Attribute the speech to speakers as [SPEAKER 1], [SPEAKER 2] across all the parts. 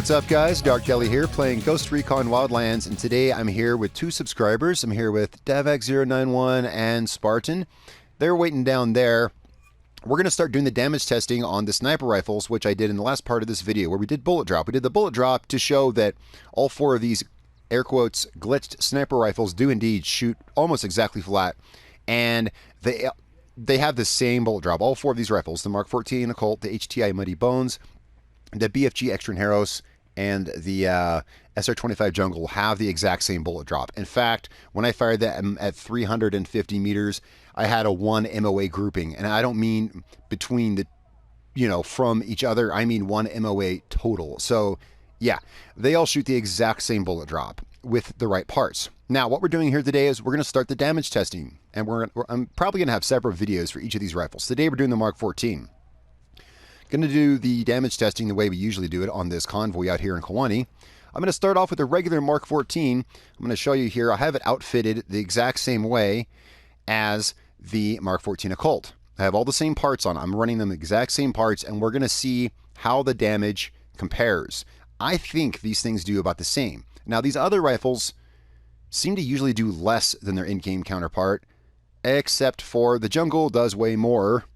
[SPEAKER 1] What's up, guys? Darkdally here, playing Ghost Recon Wildlands, and today I'm here with two subscribers. I'm here with TeknoAXE091 and Spartan. They're waiting down there. We're going to start doing the damage testing on the sniper rifles, which I did in the last part of this video, where we did bullet drop. We did the bullet drop to show that all four of these, air quotes, glitched sniper rifles do indeed shoot almost exactly flat, and they have the same bullet drop. All four of these rifles, the MK14 Occult, the HTI Muddy Bones, the BFG Extraheros, and the SR25 Jungle have the exact same bullet drop. In fact, when I fired that at 350 meters, I had a 1 MOA grouping. And I don't mean between the, from each other. I mean 1 MOA total. So, yeah, they all shoot the exact same bullet drop with the right parts. Now, what we're doing here today is we're going to start the damage testing. And I'm probably going to have separate videos for each of these rifles. Today, we're doing the MK14. Going to do the damage testing the way we usually do it on this convoy out here in Kawani. I'm going to start off with a regular MK14. I'm going to show you here. I have it outfitted the exact same way as the MK14 Occult. I have all the same parts on. I'm running them the exact same parts, and we're going to see how the damage compares. I think these things do about the same. Now, these other rifles seem to usually do less than their in-game counterpart, except for the Jungle does way more,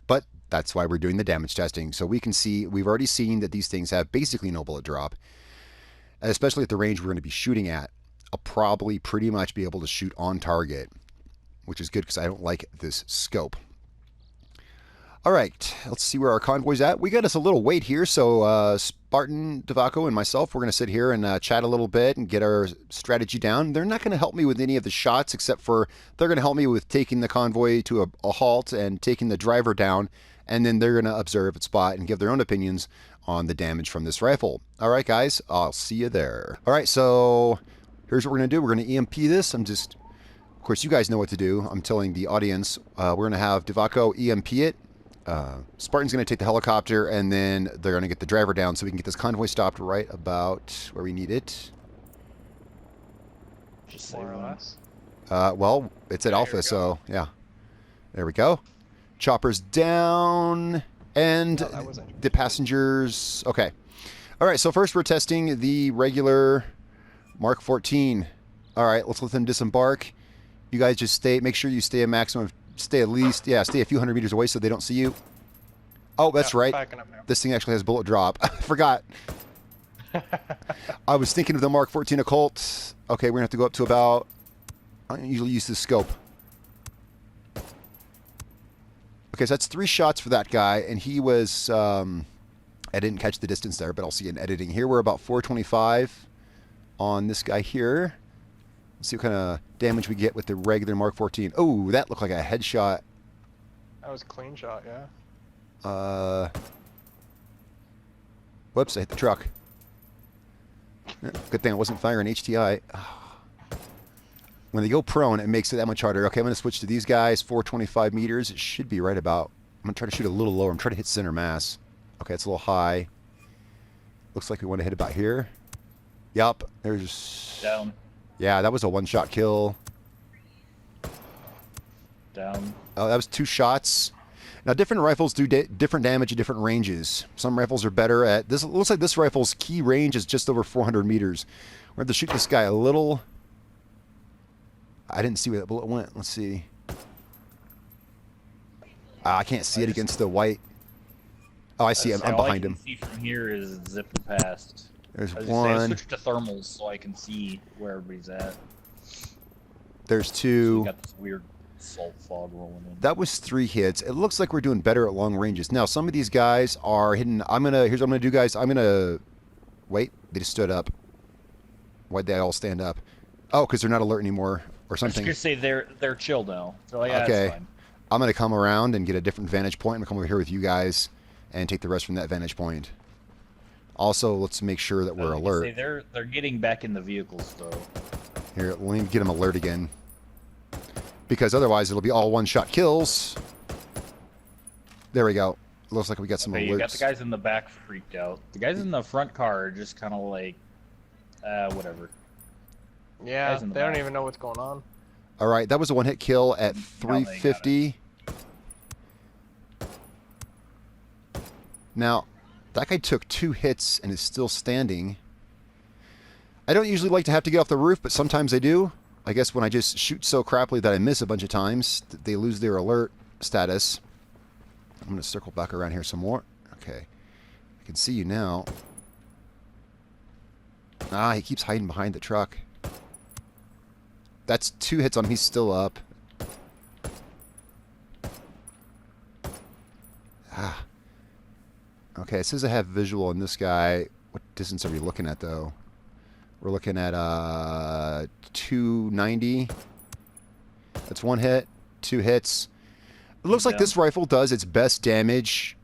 [SPEAKER 1] but that's why we're doing the damage testing. So we can see, we've already seen that these things have basically no bullet drop, especially at the range we're going to be shooting at. I'll probably pretty much be able to shoot on target, which is good because I don't like this scope. All right, let's see where our convoy's at. We got us a little wait here, so Spartan, Devako, and myself, we're going to sit here and chat a little bit and get our strategy down. They're not going to help me with any of the shots, except for they're going to help me with taking the convoy to a halt and taking the driver down, and then they're going to observe its spot and give their own opinions on the damage from this rifle. All right, guys, I'll see you there. All right, so here's what we're going to do. We're going to EMP this. Of course, you guys know what to do. I'm telling the audience. We're going to have Devako EMP it. Spartan's going to take the helicopter, and then they're going to get the driver down so we can get this convoy stopped right about where we need it.
[SPEAKER 2] Just more or less.
[SPEAKER 1] Well, it's at Alpha, so yeah. There we go. Chopper's down, and the passengers. Okay. All right, so first we're testing the regular MK14. All right, let's let them disembark. You guys just make sure you stay a maximum of, stay a few hundred meters away so they don't see you. Oh, that's right. This thing actually has bullet drop. I forgot. I was thinking of the MK14 Occult. Okay, we're going to have to go up to about, I usually use this scope. Okay, so that's 3 shots for that guy, and he was, I didn't catch the distance there, but I'll see in editing. Here we're about 425 on this guy here. Let's see what kind of damage we get with the regular MK14. Oh, that looked like a headshot.
[SPEAKER 2] That was a clean shot, yeah.
[SPEAKER 1] Whoops, I hit the truck. Good thing I wasn't firing HTI. When they go prone, it makes it that much harder. Okay, I'm going to switch to these guys. 425 meters. It should be right about... I'm going to try to shoot a little lower. I'm trying to hit center mass. Okay, it's a little high. Looks like we want to hit about here. Yup. There's...
[SPEAKER 3] Down.
[SPEAKER 1] Yeah, that was a one-shot kill.
[SPEAKER 3] Down.
[SPEAKER 1] Oh, that was 2 shots. Now, different rifles do different damage at different ranges. Some rifles are better at... This looks like this rifle's key range is just over 400 meters. We're going to shoot this guy a little... I didn't see where that bullet went. Let's see. I can't see it against the white. Oh, I see him. I'm behind him.
[SPEAKER 3] All I can see from here is zipping past.
[SPEAKER 1] There's
[SPEAKER 3] I
[SPEAKER 1] one.
[SPEAKER 3] switched to thermals so I can see where everybody's at.
[SPEAKER 1] There's 2.
[SPEAKER 3] So we got this weird salt fog rolling in.
[SPEAKER 1] That was 3 hits. It looks like we're doing better at long ranges. Now, some of these guys are hidden. Here's what I'm gonna do, guys. I'm gonna wait. They just stood up. Why'd they all stand up? Oh, because they're not alert anymore. Or something.
[SPEAKER 3] I was gonna say they're chill now. They're like, yeah,
[SPEAKER 1] okay.
[SPEAKER 3] that's fine.
[SPEAKER 1] I'm gonna come around and get a different vantage point. I'm gonna come over here with you guys and take the rest from that vantage point. Also, let's make sure that we're alert.
[SPEAKER 3] Say they're getting back in the vehicles though.
[SPEAKER 1] Here, let me get them alert again. Because otherwise it'll be all one-shot kills. There we go. Looks like we got some alerts.
[SPEAKER 3] You got the guys in the back freaked out. The guys in the front car are just kind of like, whatever.
[SPEAKER 2] Yeah, they don't even know what's going on.
[SPEAKER 1] All right, that was a one-hit kill at 350. Now, That guy took 2 hits and is still standing. I don't usually like to have to get off the roof, but sometimes I do. I guess when I just shoot so crappily that I miss a bunch of times, they lose their alert status. I'm going to circle back around here some more. Okay. I can see you now. Ah, he keeps hiding behind the truck. That's 2 hits on him. He's still up. Ah. Okay, it says I have visual on this guy. What distance are we looking at, though? We're looking at 290. That's 1 hit. 2 hits. It looks like this rifle does its best damage.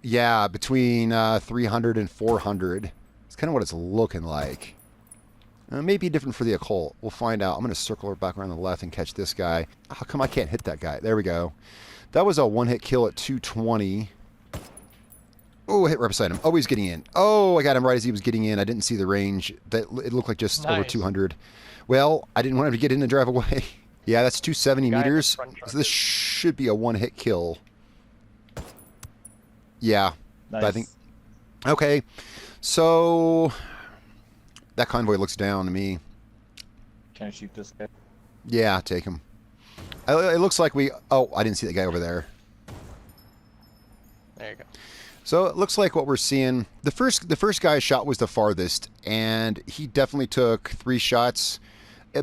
[SPEAKER 1] Yeah, between 300 and 400. It's kind of what it's looking like. Maybe different for the occult. We'll find out. I'm going to circle back around the left and catch this guy. How come I can't hit that guy? There we go. That was a 1-hit kill at 220. Oh, hit right beside him. Oh, he's getting in. Oh, I got him right as he was getting in. I didn't see the range. It looked like just over 200. Well, I didn't want him to get in and drive away. Yeah, that's 270 meters. So this should be a 1-hit kill. Yeah.
[SPEAKER 3] Nice.
[SPEAKER 1] I think. Okay. So that convoy looks down to me.
[SPEAKER 3] Can I shoot this guy?
[SPEAKER 1] Yeah, take him. It looks like we... Oh, I didn't see that guy over there.
[SPEAKER 2] There you go.
[SPEAKER 1] So it looks like what we're seeing... The first guy I shot was the farthest, and he definitely took 3 shots.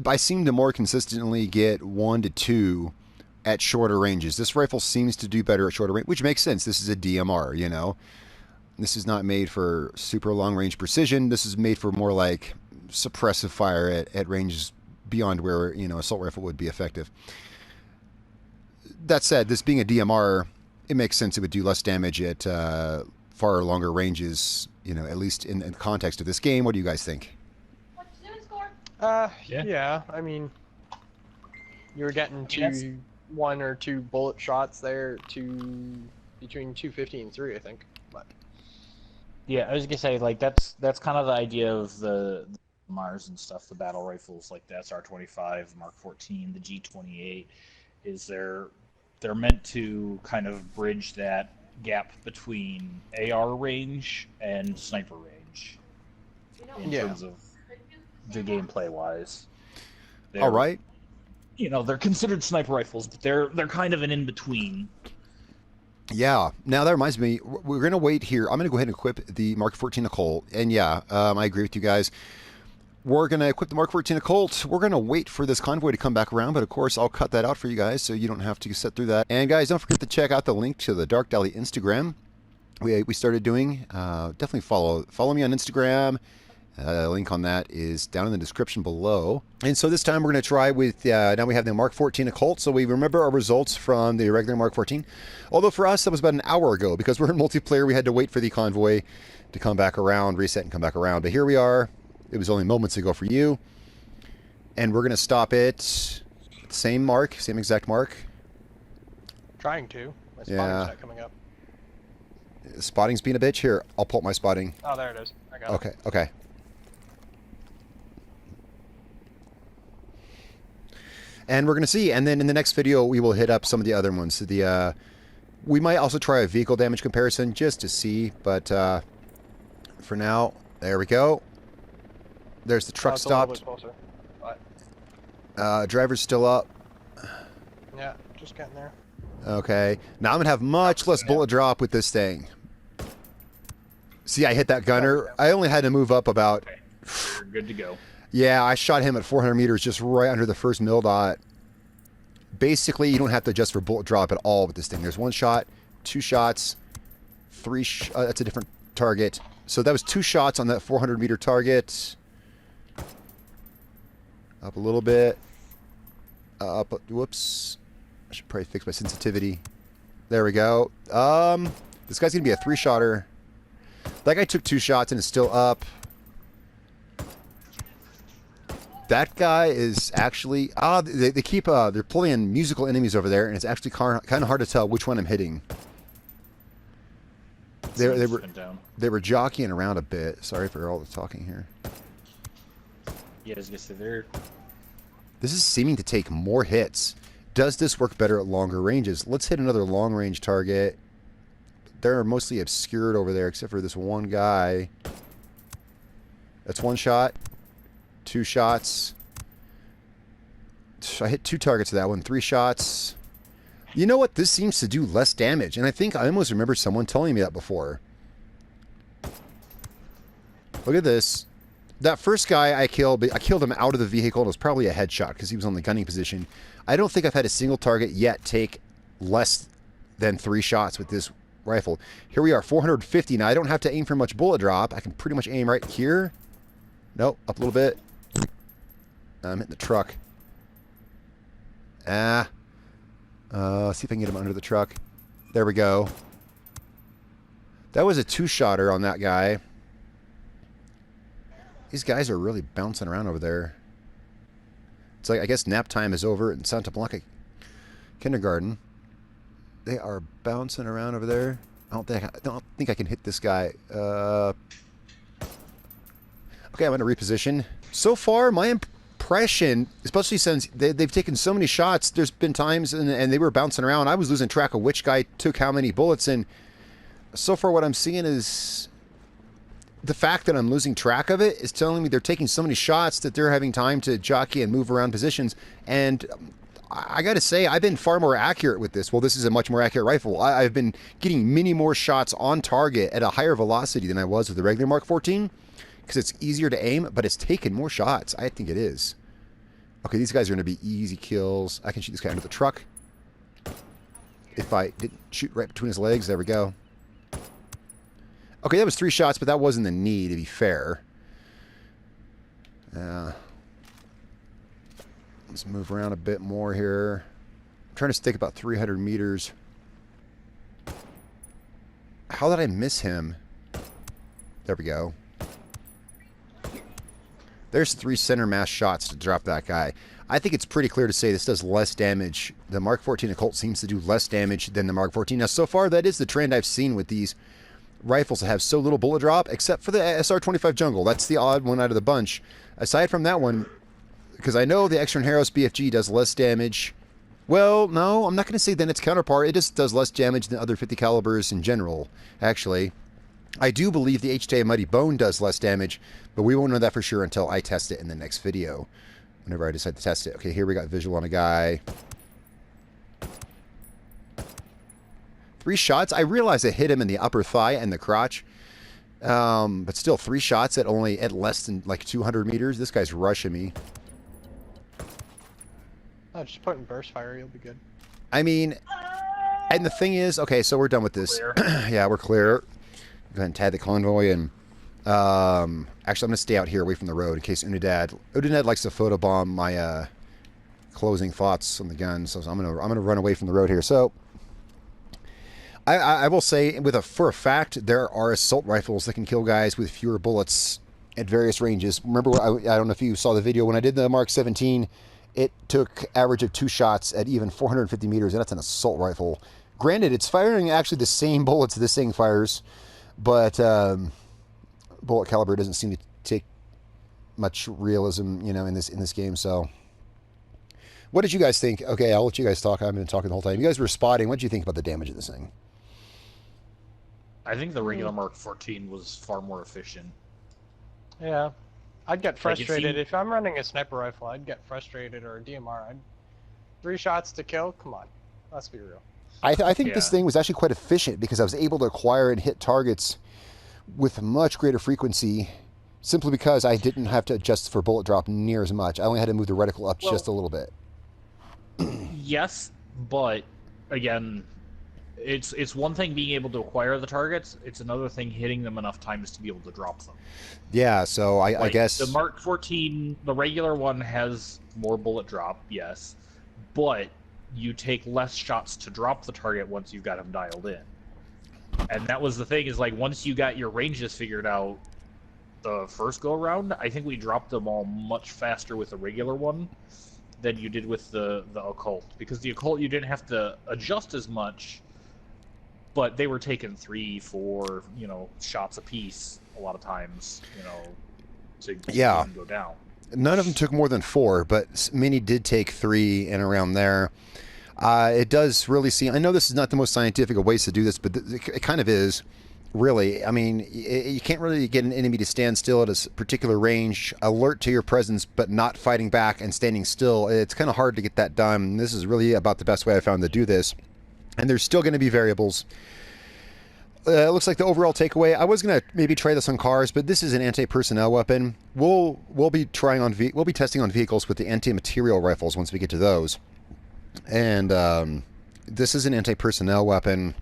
[SPEAKER 1] I seem to more consistently get 1 to 2 at shorter ranges. This rifle seems to do better at shorter range, which makes sense. This is a DMR, you know. This is not made for super long-range precision. This is made for more like suppressive fire at ranges beyond where, you know, assault rifle would be effective. That said, this being a DMR, it makes sense it would do less damage at far longer ranges, you know, at least in the context of this game. What do you guys think?
[SPEAKER 2] Yeah. I mean, you were getting 1 or 2 bullet shots there between 250 and 3, I think. But
[SPEAKER 3] yeah, I was gonna say, like, that's kind of the idea of the Mars and stuff, the battle rifles like the SR-25, Mark 14, the G-28, is they're meant to kind of bridge that gap between AR range and sniper range in terms of the gameplay wise.
[SPEAKER 1] All right.
[SPEAKER 3] You know, they're considered sniper rifles, but they're kind of an in-between.
[SPEAKER 1] Yeah. Now that reminds me, we're going to wait here. I'm going to go ahead and equip the Mark 14 Occult. And yeah, I agree with you guys. We're going to equip the Mark 14 Occult. We're going to wait for this convoy to come back around, but of course I'll cut that out for you guys so you don't have to sit through that. And guys, don't forget to check out the link to the Darkdally Instagram we started doing. Definitely follow me on Instagram. Link on that is down in the description below. And so this time we're going to try with, now we have the Mark 14 Occult. So we remember our results from the regular Mark 14. Although for us, that was about an hour ago. Because we're in multiplayer, we had to wait for the convoy to come back around, reset and come back around. But here we are. It was only moments ago for you. And we're going to stop it at the same mark, same exact mark.
[SPEAKER 2] Trying to. My spotting's not coming up.
[SPEAKER 1] Spotting's being a bitch. Here, I'll pull up my spotting.
[SPEAKER 2] Oh, there it is. I got it.
[SPEAKER 1] Okay. And we're going to see. And then in the next video, we will hit up some of the other ones. We might also try a vehicle damage comparison just to see. But for now, there we go. There's the truck stopped.
[SPEAKER 2] Closer,
[SPEAKER 1] driver's still up.
[SPEAKER 2] Yeah, just getting there.
[SPEAKER 1] Okay. Now I'm going to have much less bullet drop with this thing. See, I hit that gunner. I only had to move up about...
[SPEAKER 3] Okay. You're good to go.
[SPEAKER 1] Yeah, I shot him at 400 meters just right under the first mil dot. Basically, you don't have to adjust for bullet drop at all with this thing. There's 1 shot, 2 shots, 3... that's a different target. So that was 2 shots on that 400 meter target. Up a little bit. Up... Whoops. I should probably fix my sensitivity. There we go. This guy's going to be a 3-shotter. That guy took 2 shots and is still up. That guy is actually... they keep... they're pulling musical enemies over there, and it's actually kind of hard to tell which one I'm hitting. They were jockeying around a bit. Sorry for all the talking here.
[SPEAKER 3] Yeah, I was gonna say they're...
[SPEAKER 1] This is seeming to take more hits. Does this work better at longer ranges? Let's hit another long-range target. they're mostly obscured over there, except for this one guy. That's one shot. 2 shots. I hit 2 targets of that one. 3 shots. You know what? This seems to do less damage. And I think I almost remember someone telling me that before. Look at this. That first guy I killed him out of the vehicle. And it was probably a headshot because he was on the gunning position. I don't think I've had a single target yet take less than 3 shots with this rifle. Here we are, 450. Now, I don't have to aim for much bullet drop. I can pretty much aim right here. Nope, up a little bit. I'm hitting the truck. See if I can get him under the truck. There we go. That was a 2-shotter on that guy. These guys are really bouncing around over there. It's like, I guess nap time is over in Santa Blanca Kindergarten. They are bouncing around over there. I don't think I can hit this guy. Okay, I'm going to reposition. So far, my impression, especially since they've taken so many shots, there's been times and they were bouncing around. I was losing track of which guy took how many bullets, and so far what I'm seeing is the fact that I'm losing track of it is telling me they're taking so many shots that they're having time to jockey and move around positions. And I got to say, I've been far more accurate with this. Well, this is a much more accurate rifle. I've been getting many more shots on target at a higher velocity than I was with the regular Mark 14 because it's easier to aim, but it's taken more shots. I think it is. Okay, these guys are going to be easy kills. I can shoot this guy under the truck. If I didn't shoot right between his legs, there we go. Okay, that was 3 shots, but that wasn't the knee, to be fair. Let's move around a bit more here. I'm trying to stick about 300 meters. How did I miss him? There we go. There's 3 center mass shots to drop that guy. I think it's pretty clear to say this does less damage. The Mark 14 Occult seems to do less damage than the Mark 14. Now, so far, that is the trend I've seen with these rifles that have so little bullet drop, except for the SR-25 Jungle. That's the odd one out of the bunch. Aside from that one, because I know the Extern Harrows BFG does less damage. Well, no, I'm not going to say then its counterpart. It just does less damage than other 50 calibers in general, actually. I do believe the HTA Muddy Bone does less damage, but we won't know that for sure until I test it in the next video, whenever I decide to test it. Okay, here we got visual on a guy. 3 shots. I realize I hit him in the upper thigh and the crotch. But still, 3 shots at less than like 200 meters. This guy's rushing me.
[SPEAKER 2] Oh, just put in burst fire, you'll be good.
[SPEAKER 1] I mean, and the thing is, okay, so we're done with this. Yeah, we're clear. Go ahead and tag the convoy, and actually, I'm gonna stay out here away from the road in case Unidad likes to photobomb my closing thoughts on the gun. So I'm gonna run away from the road here. So. I will say, for a fact, there are assault rifles that can kill guys with fewer bullets at various ranges. Remember, I don't know if you saw the video when I did the Mark 17. It took average of 2 shots at even 450 meters, and that's an assault rifle. Granted, it's firing actually the same bullets this thing fires, but bullet caliber doesn't seem to take much realism, you know, in this game. So, what did you guys think? Okay, I'll let you guys talk. I've been talking the whole time. You guys were spotting. What did you think about the damage of this thing?
[SPEAKER 3] I think the regular Mark 14 was far more efficient.
[SPEAKER 2] Yeah. I'd get frustrated.
[SPEAKER 3] Like
[SPEAKER 2] if I'm running a sniper rifle, I'd get frustrated, or a DMR. 3 shots to kill? Come on. Let's be real.
[SPEAKER 1] I think this thing was actually quite efficient because I was able to acquire and hit targets with much greater frequency simply because I didn't have to adjust for bullet drop near as much. I only had to move the reticle up just a little bit.
[SPEAKER 3] Yes, but again, it's one thing being able to acquire the targets. It's another thing hitting them enough times to be able to drop them.
[SPEAKER 1] Yeah, so I guess
[SPEAKER 3] the Mark 14, the regular one, has more bullet drop, yes, but you take less shots to drop the target once you've got them dialed in. And that was the thing, is like once you got your ranges figured out the first go around, I think we dropped them all much faster with the regular one than you did with the Occult, because the Occult you didn't have to adjust as much, but they were taking 3, 4, shots a piece a lot of times, to go down.
[SPEAKER 1] None of them took more than 4, but many did take 3 and around there. It does really seem. I know this is not the most scientific of ways to do this, but it kind of is. Really, I mean, you can't really get an enemy to stand still at a particular range, alert to your presence, but not fighting back and standing still. It's kind of hard to get that done. This is really about the best way I found to do this. And there's still going to be variables. It looks like the overall takeaway. I was going to maybe try this on cars, but this is an anti-personnel weapon. We'll be testing on vehicles with the anti-material rifles once we get to those. And this is an anti-personnel weapon.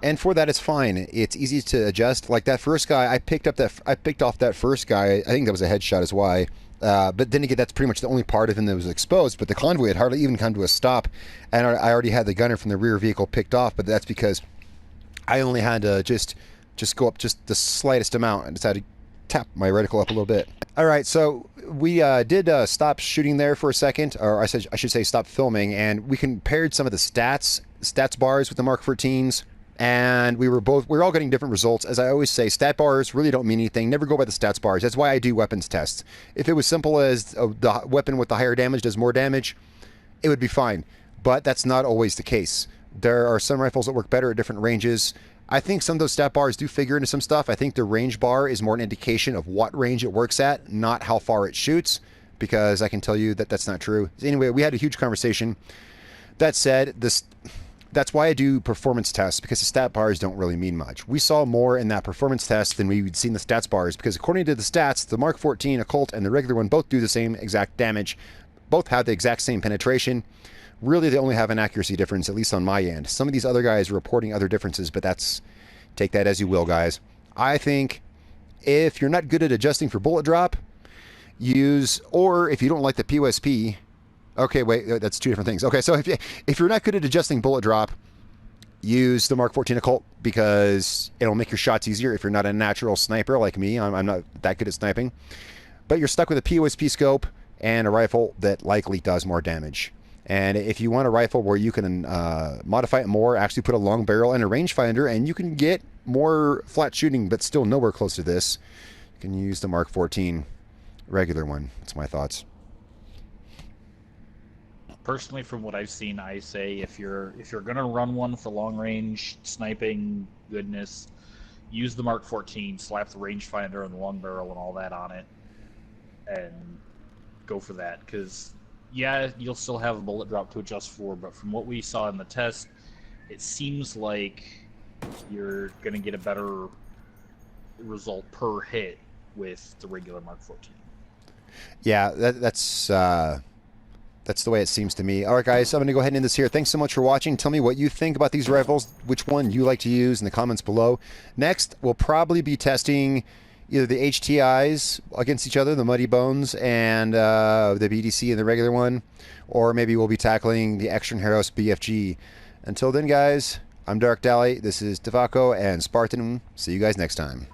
[SPEAKER 1] And for that, it's fine. It's easy to adjust. Like that first guy, I picked off that first guy. I think that was a headshot is why. But then again, that's pretty much the only part of him that was exposed. But the convoy had hardly even come to a stop, and I already had the gunner from the rear vehicle picked off. But that's because I only had to just go up just the slightest amount and decided to tap my reticle up a little bit. All right, so we did stop shooting there for a second, or I should say stop filming, and we compared some of the stats bars with the Mark 14s. And we were all getting different results. As I always say, stat bars really don't mean anything. Never go by the stats bars. That's why I do weapons tests. If it was simple as the weapon with the higher damage does more damage, it would be fine. But that's not always the case. There are some rifles that work better at different ranges. I think some of those stat bars do figure into some stuff. I think the range bar is more an indication of what range it works at, not how far it shoots, because I can tell you that that's not true. Anyway, we had a huge conversation. That said, that's why I do performance tests, because the stat bars don't really mean much. We saw more in that performance test than we'd seen the stats bars, because according to the stats, the Mark 14 Occult and the regular one both do the same exact damage, both have the exact same penetration. Really, they only have an accuracy difference, at least on my end. Some of these other guys are reporting other differences, but take that as you will, guys. I think if you're not good at adjusting for bullet drop, or if you don't like the POSP. Okay, wait, that's two different things. Okay, so if you're not good at adjusting bullet drop, use the Mark 14 Occult, because it'll make your shots easier if you're not a natural sniper like me. I'm not that good at sniping. But you're stuck with a POSP scope and a rifle that likely does more damage. And if you want a rifle where you can modify it more, actually put a long barrel and a rangefinder, and you can get more flat shooting, but still nowhere close to this, you can use the Mark 14 regular one. That's my thoughts.
[SPEAKER 3] Personally, from what I've seen, I say if you're gonna run one for long range sniping goodness, use the Mark 14, slap the rangefinder and the long barrel and all that on it, and go for that. Because yeah, you'll still have a bullet drop to adjust for, but from what we saw in the test, it seems like you're gonna get a better result per hit with the regular Mark 14.
[SPEAKER 1] Yeah, that's the way it seems to me. All right, guys, I'm going to go ahead and end this here. Thanks so much for watching. Tell me what you think about these rifles, which one you like to use in the comments below. Next, we'll probably be testing either the HTIs against each other, the Muddy Bones, and the BDC and the regular one, or maybe we'll be tackling the Extra Heros BFG. Until then, guys, I'm Darkdally. This is Tavaco and Spartan. See you guys next time.